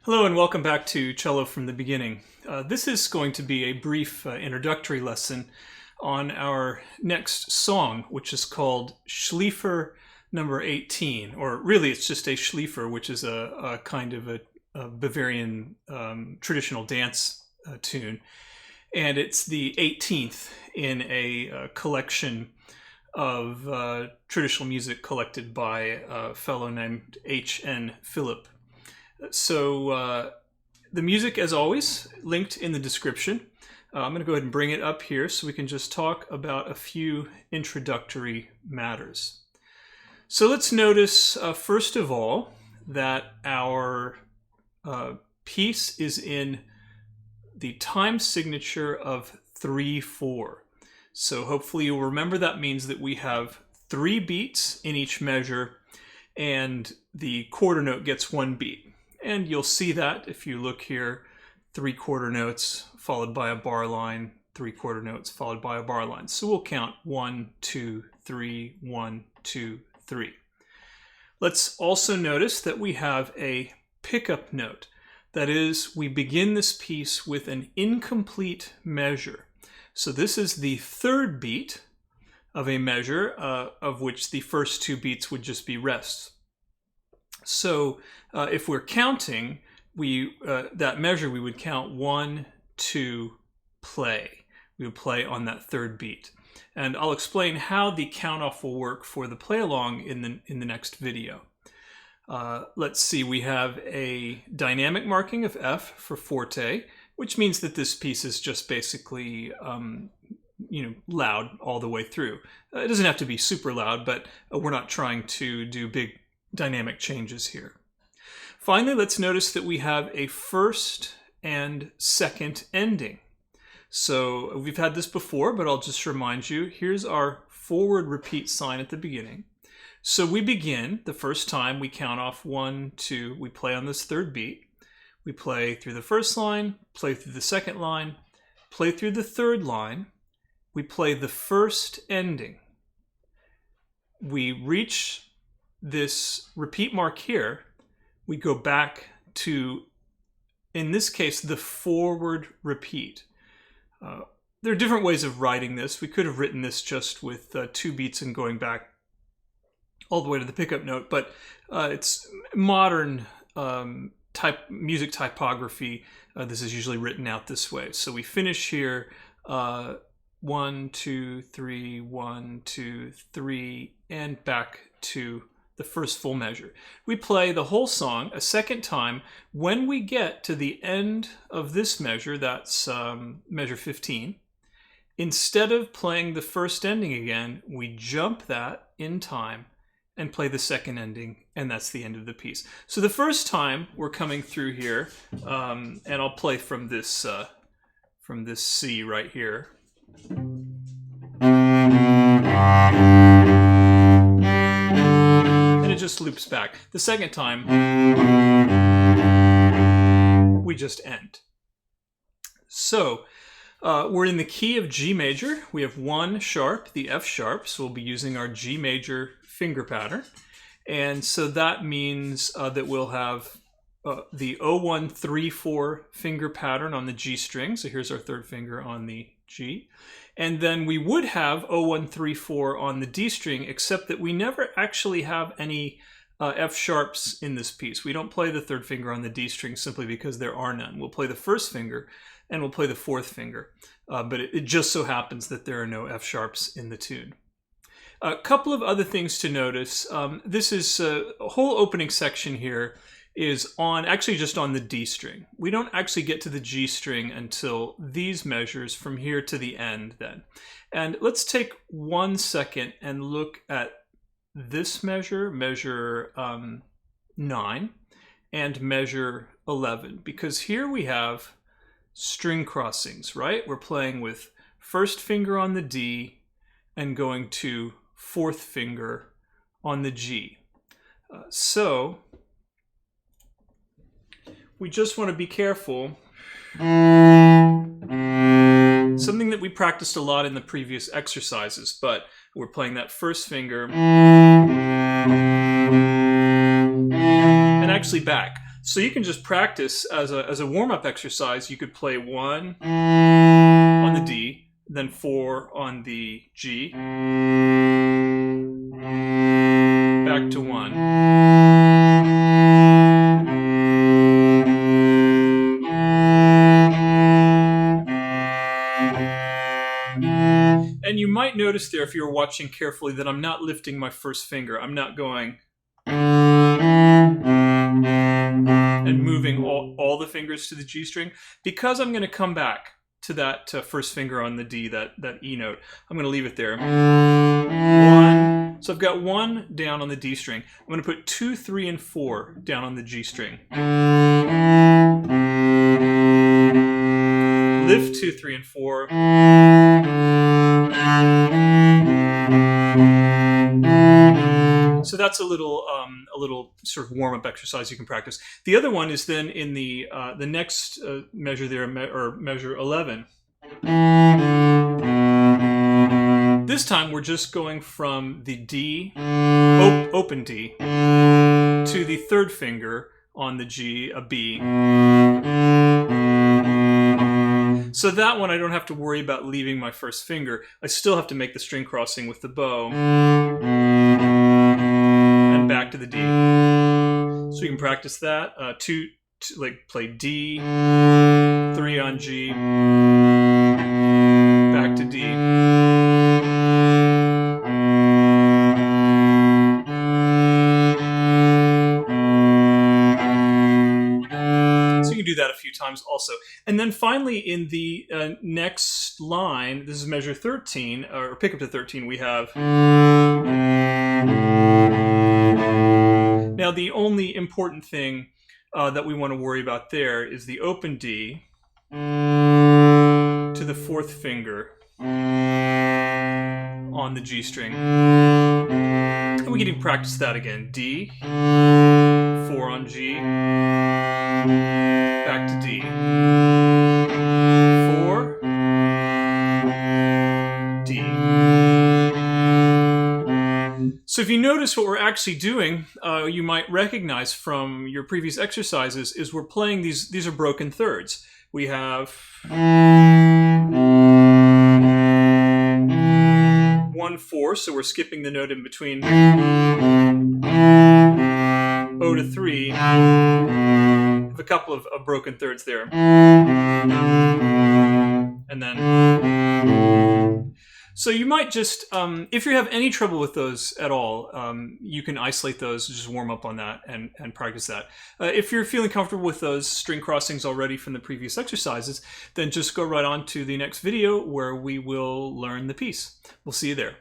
Hello and welcome back to Cello from the Beginning. This is going to be a brief introductory lesson on our next song, which is called Schleifer number 18, or really it's just a Schleifer, which is a kind of a Bavarian traditional dance tune. And it's the 18th in a collection of traditional music collected by a fellow named H.N. Philip. So the music, as always, linked in the description. I'm going to go ahead and bring it up here so we can just talk about a few introductory matters. So let's notice, first of all, that our piece is in the time signature of 3/4. So hopefully you'll remember that means that we have 3 beats in each measure and the quarter note gets 1 beat. And you'll see that if you look here, 3/4 notes followed by a bar line, 3/4 notes followed by a bar line. So we'll count 1, 2, 3, 1, 2, 3. Let's also notice that we have a pickup note. That is, we begin this piece with an incomplete measure. So this is the 3rd beat of a measure of which the first 2 beats would just be rests. So if we're counting, that measure, we would count 1, 2, play. We would play on that 3rd beat. And I'll explain how the count off will work for the play along in the next video. Let's see, we have a dynamic marking of F for forte, which means that this piece is just basically loud all the way through. It doesn't have to be super loud, but we're not trying to do big dynamic changes here. Finally, let's notice that we have a first and second ending. So we've had this before, but I'll just remind you, here's our forward repeat sign at the beginning. So we begin, the first time we count off 1, 2, we play on this 3rd beat. We play through the first line, play through the second line, play through the 3rd line. We play the first ending. We reach this repeat mark here, we go back to, in this case, the forward repeat. There are different ways of writing this. We could have written this just with 2 beats and going back all the way to the pickup note, but it's modern music typography. This is usually written out this way. So we finish here, 1, 2, 3, 1, 2, 3, and back to the first full measure. We play the whole song a second time. When we get to the end of this measure, that's measure 15, instead of playing the first ending again, we jump that in time and play the second ending, and that's the end of the piece. So the first time we're coming through here, and I'll play from this C right here. It just loops back. The second time, we just end. So we're in the key of G major. We have 1 sharp, the F sharp, so we'll be using our G major finger pattern. And so that means that we'll have the 0134 finger pattern on the G string. So here's our 3rd finger on the G. And then we would have 0134 on the D string, except that we never actually have any F sharps in this piece. We don't play the 3rd finger on the D string simply because there are none. We'll play the 1st finger and we'll play the 4th finger. But it just so happens that there are no F sharps in the tune. A couple of other things to notice. This is a whole opening section here is actually just on the D string. We don't actually get to the G string until these measures from here to the end then. And let's take 1 second and look at this measure, measure 9, and measure 11, because here we have string crossings, right? We're playing with 1st finger on the D and going to 4th finger on the G. So we just want to be careful. Something that we practiced a lot in the previous exercises, but we're playing that 1st finger and actually back. So you can just practice as a warm-up exercise. You could play 1 on the D, then 4 on the G, back to 1. And you might notice there, if you were watching carefully, that I'm not lifting my first finger. I'm not going and moving all the fingers to the G string, because I'm going to come back to that first finger on the D, that E note. I'm going to leave it there. 1. So I've got 1 down on the D string. I'm going to put 2, 3, and 4 down on the G string. Lift 2, 3, and 4. So that's a little sort of warm-up exercise you can practice. The other one is then in the next measure there, or measure 11. This time we're just going from the D, open D, to the third finger on the G, a B. So that one I don't have to worry about leaving my first finger. I still have to make the string crossing with the bow. And back to the D. So you can practice that. Like play D, 3 on G, back to D. Do that a few times also. And then finally in the next line, this is measure 13, or pick up to 13, we have. Now the only important thing that we want to worry about there is the open D to the fourth finger on the G string. And we can even practice that again. D, 4 on G, back to D, 4, D. So if you notice what we're actually doing, you might recognize from your previous exercises, is we're playing these are broken thirds. We have 1, 4, so we're skipping the note in between O to 3. Have a couple of broken thirds there. And then. So you might just, if you have any trouble with those at all, you can isolate those, just warm up on that and practice that. If you're feeling comfortable with those string crossings already from the previous exercises, then just go right on to the next video where we will learn the piece. We'll see you there.